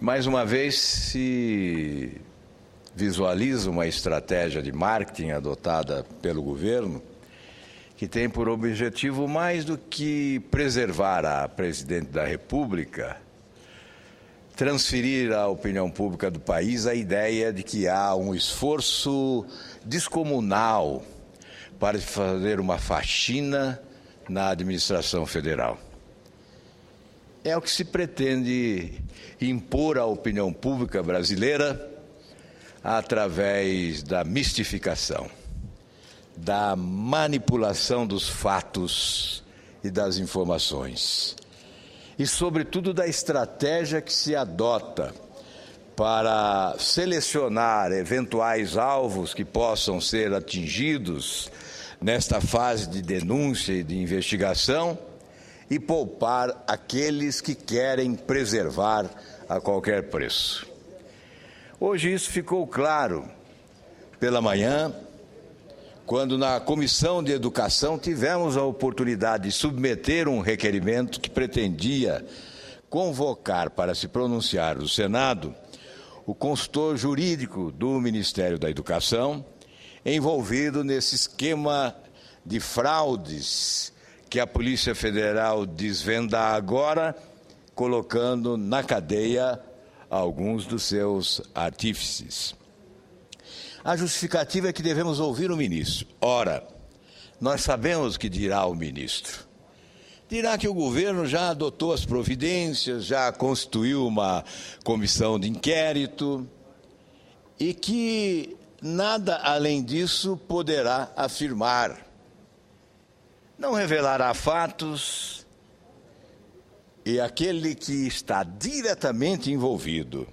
Mais uma vez se visualiza uma estratégia de marketing adotada pelo governo que tem por objetivo, mais do que preservar a presidente da República, transferir à opinião pública do país a ideia de que há um esforço descomunal para fazer uma faxina na administração federal. É o que se pretende impor à opinião pública brasileira através da mistificação, da manipulação dos fatos e das informações, e, sobretudo, da estratégia que se adota para selecionar eventuais alvos que possam ser atingidos nesta fase de denúncia e de investigação e poupar aqueles que querem preservar a qualquer preço. Hoje isso ficou claro pela manhã, quando na Comissão de Educação tivemos a oportunidade de submeter um requerimento que pretendia convocar para se pronunciar no Senado o consultor jurídico do Ministério da Educação, envolvido nesse esquema de fraudes que a Polícia Federal desvenda agora, colocando na cadeia alguns dos seus artífices. A justificativa é que devemos ouvir o ministro. Ora, nós sabemos o que dirá o ministro. Dirá que o governo já adotou as providências, já constituiu uma comissão de inquérito e que nada além disso poderá afirmar. Não revelará fatos e aquele que está diretamente envolvido,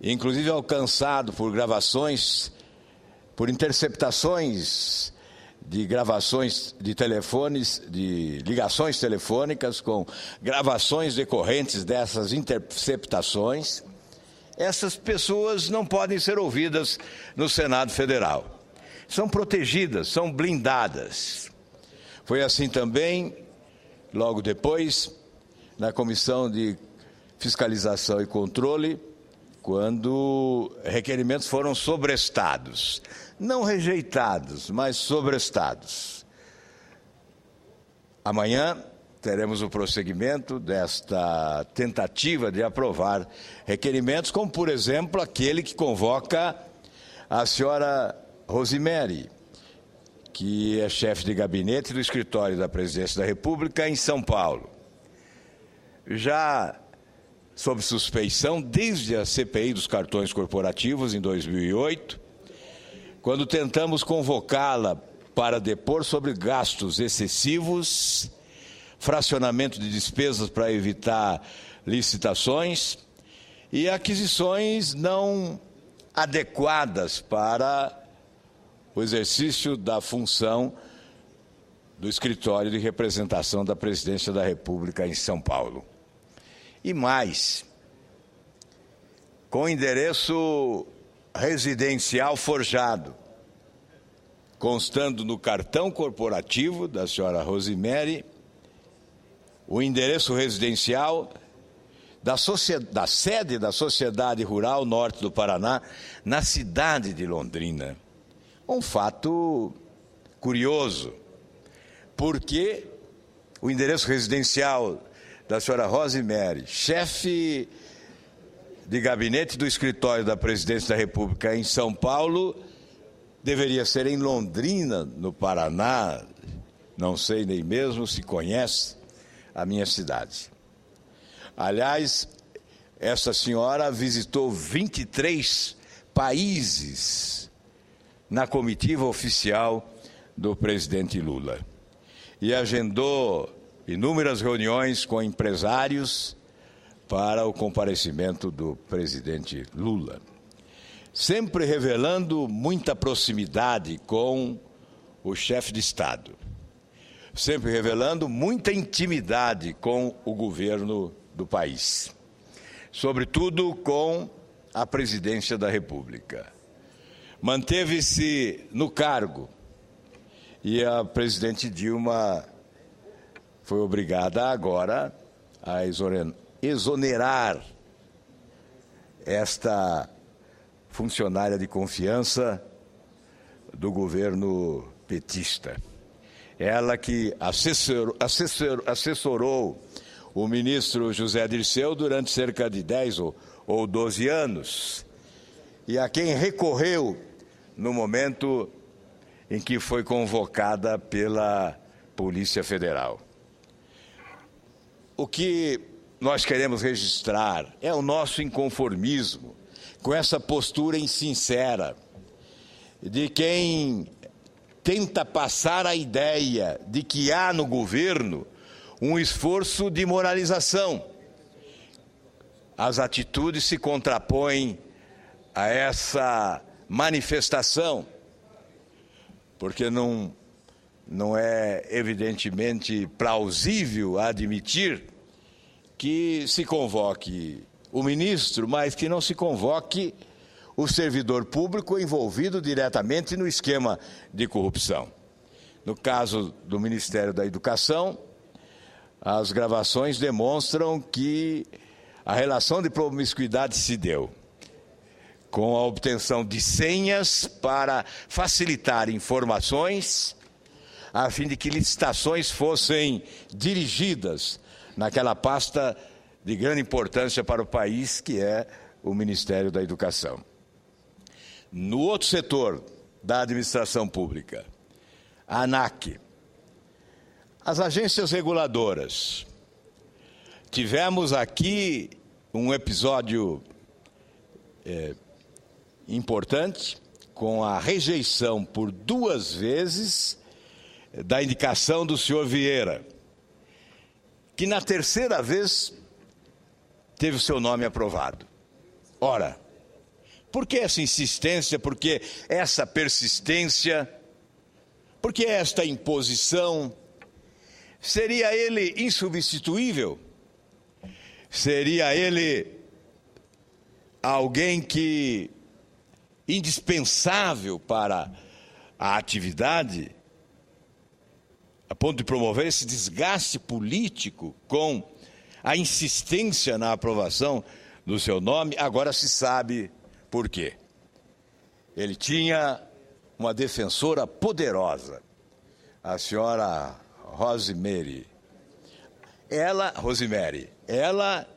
inclusive alcançado por gravações, por interceptações de gravações de telefones, de ligações telefônicas com gravações decorrentes dessas interceptações, essas pessoas não podem ser ouvidas no Senado Federal. São protegidas, são blindadas. Foi assim também, logo depois, na Comissão de Fiscalização e Controle, quando requerimentos foram sobrestados. Não rejeitados, mas sobrestados. Amanhã teremos o prosseguimento desta tentativa de aprovar requerimentos, como, por exemplo, aquele que convoca a senhora Rosemary, que é chefe de gabinete do escritório da Presidência da República em São Paulo. Já sob suspeição desde a CPI dos cartões corporativos em 2008, quando tentamos convocá-la para depor sobre gastos excessivos, fracionamento de despesas para evitar licitações e aquisições não adequadas para o exercício da função do escritório de representação da Presidência da República em São Paulo. E mais, com endereço residencial forjado, constando no cartão corporativo da senhora Rosemary, o endereço residencial da sede da Sociedade Rural Norte do Paraná, na cidade de Londrina. Um fato curioso, porque o endereço residencial da senhora Rosemary, chefe de gabinete do escritório da Presidência da República em São Paulo, deveria ser em Londrina, no Paraná. Não sei nem mesmo se conhece a minha cidade. Aliás, essa senhora visitou 23 países na comitiva oficial do presidente Lula e agendou inúmeras reuniões com empresários para o comparecimento do presidente Lula, sempre revelando muita proximidade com o chefe de Estado, sempre revelando muita intimidade com o governo do país, sobretudo com a presidência da República. Manteve-se no cargo e a presidente Dilma foi obrigada agora a exonerar esta funcionária de confiança do governo petista. Ela que assessorou o ministro José Dirceu durante cerca de 10 ou 12 anos, e a quem recorreu no momento em que foi convocada pela Polícia Federal. O que nós queremos registrar é o nosso inconformismo com essa postura insincera de quem tenta passar a ideia de que há no governo um esforço de moralização. As atitudes se contrapõem a essa manifestação, porque não é evidentemente plausível admitir que se convoque o ministro, mas que não se convoque o servidor público envolvido diretamente no esquema de corrupção. No caso do Ministério da Educação, as gravações demonstram que a relação de promiscuidade se deu com a obtenção de senhas para facilitar informações, a fim de que licitações fossem dirigidas naquela pasta de grande importância para o país, que é o Ministério da Educação. No outro setor da administração pública, a ANAC, as agências reguladoras. Tivemos aqui um episódio importante, com a rejeição por 2 vezes da indicação do senhor Vieira, que na 3ª vez teve o seu nome aprovado. Ora, por que essa insistência, por que essa persistência, por que esta imposição? Seria ele insubstituível? Seria ele alguém que indispensável para a atividade, a ponto de promover esse desgaste político com a insistência na aprovação do seu nome? Agora se sabe por quê. Ele tinha uma defensora poderosa, a senhora Rosemary. Ela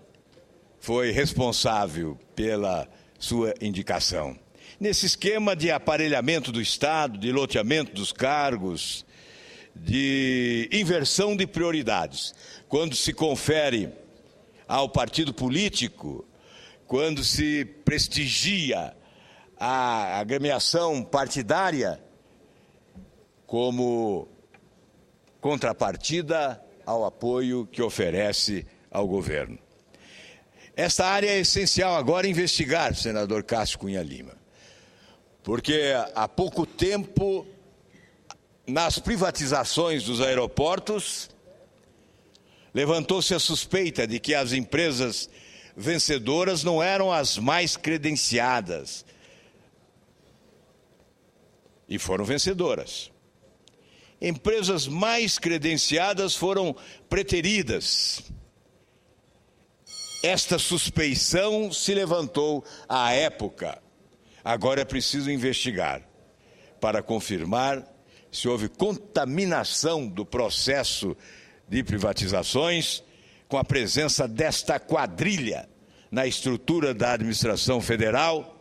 foi responsável pela sua indicação. Nesse esquema de aparelhamento do Estado, de loteamento dos cargos, de inversão de prioridades, quando se confere ao partido político, quando se prestigia a agremiação partidária como contrapartida ao apoio que oferece ao governo. Esta área é essencial agora investigar, senador Cássio Cunha Lima, porque há pouco tempo, nas privatizações dos aeroportos, levantou-se a suspeita de que as empresas vencedoras não eram as mais credenciadas. E foram vencedoras. Empresas mais credenciadas foram preteridas. Esta suspeição se levantou à época. Agora é preciso investigar para confirmar se houve contaminação do processo de privatizações com a presença desta quadrilha na estrutura da administração federal,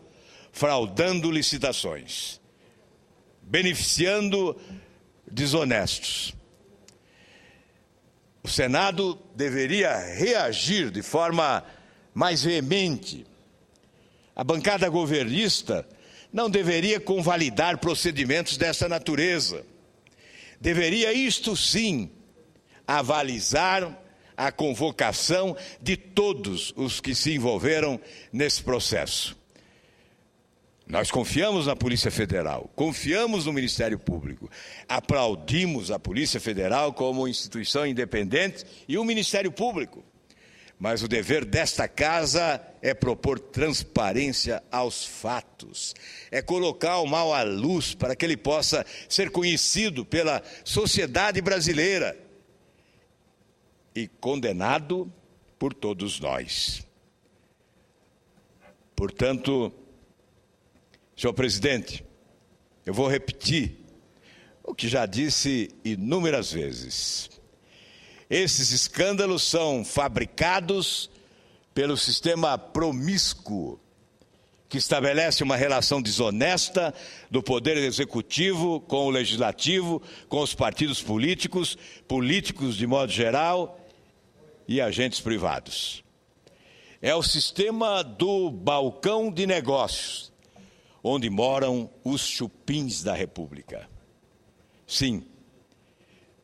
fraudando licitações, beneficiando desonestos. O Senado deveria reagir de forma mais veemente. A bancada governista não deveria convalidar procedimentos dessa natureza. Deveria, isto sim, avalizar a convocação de todos os que se envolveram nesse processo. Nós confiamos na Polícia Federal, confiamos no Ministério Público, aplaudimos a Polícia Federal como instituição independente e o Ministério Público. Mas o dever desta casa é propor transparência aos fatos, é colocar o mal à luz para que ele possa ser conhecido pela sociedade brasileira e condenado por todos nós. Portanto, senhor presidente, eu vou repetir o que já disse inúmeras vezes. Esses escândalos são fabricados pelo sistema promíscuo, que estabelece uma relação desonesta do poder executivo com o legislativo, com os partidos políticos, políticos de modo geral e agentes privados. É o sistema do balcão de negócios, onde moram os chupins da República. Sim,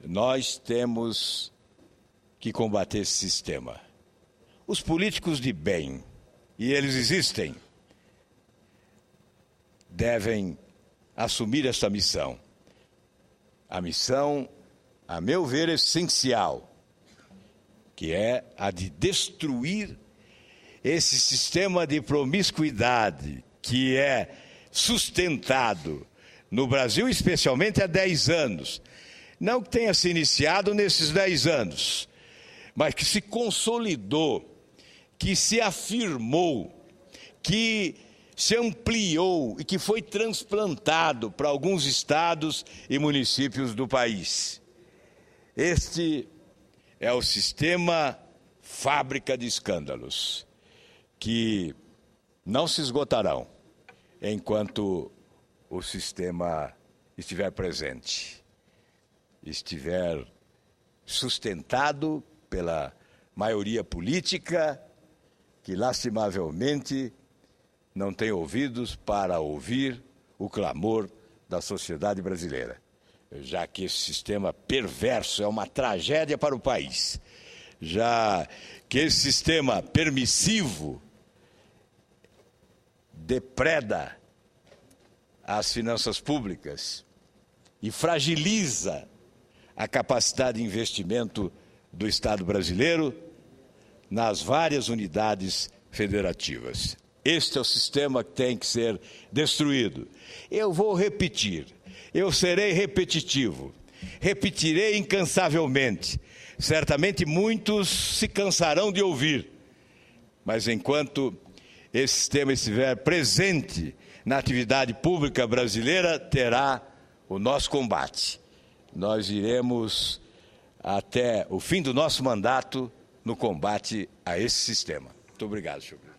nós temos que combater esse sistema. Os políticos de bem, e eles existem, devem assumir esta missão. A missão, a meu ver, essencial, que é a de destruir esse sistema de promiscuidade que é sustentado no Brasil, especialmente há 10 anos. Não que tenha se iniciado nesses 10 anos, mas que se consolidou, que se afirmou, que se ampliou e que foi transplantado para alguns estados e municípios do país. Este é o sistema fábrica de escândalos, que não se esgotarão enquanto o sistema estiver presente, estiver sustentado pela maioria política, que lastimavelmente não tem ouvidos para ouvir o clamor da sociedade brasileira, já que esse sistema perverso é uma tragédia para o país, já que esse sistema permissivo depreda as finanças públicas e fragiliza a capacidade de investimento do Estado brasileiro nas várias unidades federativas. Este é o sistema que tem que ser destruído. Eu vou repetir, eu serei repetitivo, repetirei incansavelmente. Certamente muitos se cansarão de ouvir, mas enquanto esse sistema estiver presente na atividade pública brasileira, terá o nosso combate. Nós iremos até o fim do nosso mandato no combate a esse sistema. Muito obrigado, senhor presidente.